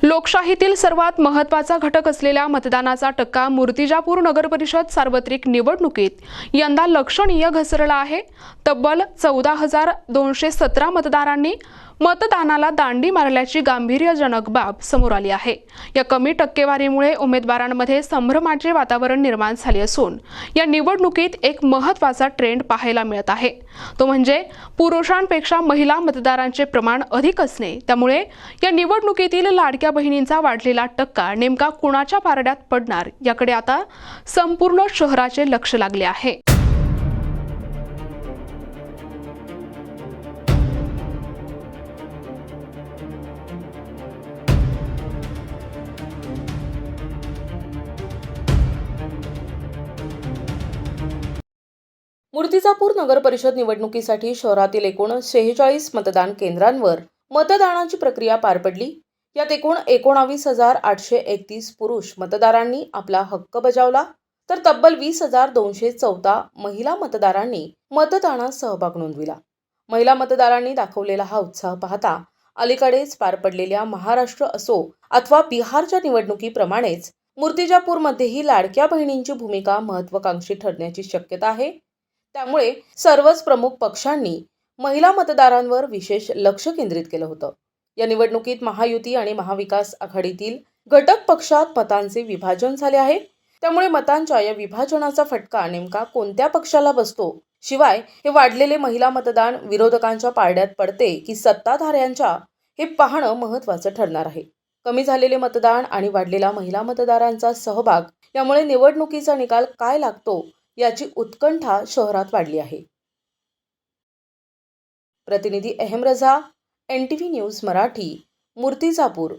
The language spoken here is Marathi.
लोकशाहीतील सर्वात महत्त्वाचा घटक असलेल्या मतदानाचा टक्का मूर्तिजापूर नगरपरिषद सार्वत्रिक निवडणुकीत यंदा लक्षणीय घसरला आहे। तब्बल 14,217 मतदारांनी मतदानाला दांडी मारल्याची गांभीर्यजनक बाब समोर आली आहे। या कमी टक्केवारीमुळे उमेदवारांमध्ये संभ्रमाचे वातावरण निर्माण झाले असून या निवडणुकीत एक महत्त्वाचा ट्रेंड पाहायला मिळत आहे। तो म्हणजे पुरुषांपेक्षा महिला मतदारांचे प्रमाण अधिक असणे। त्यामुळे या निवडणुकीतील लाडक्या बहिणींचा वाढलेला टक्का नेमका कुणाच्या पारड्यात पडणार याकडे आता संपूर्ण शहराचे लक्ष लागले आहे। मूर्तिजापूर नगर परिषद निवडणुकीसाठी शहरातील एकूण 46 मतदान केंद्रांवर मतदानाची प्रक्रिया पार पडली। यात एकूण 19,831 पुरुष मतदारांनी आपला हक्क बजावला, तर तब्बल 20,214 महिला मतदारांनी मतदानात सहभाग नोंदविला। महिला मतदारांनी दाखवलेला हा उत्साह पाहता अलीकडेच पार पडलेल्या महाराष्ट्र असो अथवा बिहारच्या निवडणुकीप्रमाणेच मूर्तिजापूरमध्येही लाडक्या बहिणींची भूमिका महत्त्वाकांक्षी ठरण्याची शक्यता आहे। त्यामुळे सर्वच प्रमुख पक्षांनी महिला मतदारांवर विशेष लक्ष केंद्रित केलं होतं। या निवडणुकीत महायुती आणि महाविकास आघाडीतील घटक पक्षात मतांचे विभाजन झाले आहे। त्यामुळे मतांच्या या विभाजनाचा फटका नेमका कोणत्या पक्षाला बसतो, शिवाय हे वाढलेले महिला मतदान विरोधकांच्या पारड्यात पडते की सत्ताधाऱ्यांच्या, हे पाहणं महत्त्वाचं ठरणार आहे। कमी झालेले मतदान आणि वाढलेला महिला मतदारांचा सहभाग यामुळे निवडणुकीचा निकाल काय लागतो याची उत्कंठा शहरात वाढली आहे। प्रतिनिधी अहम रजा, NTV न्यूज मराठी, मूर्तिजापूर।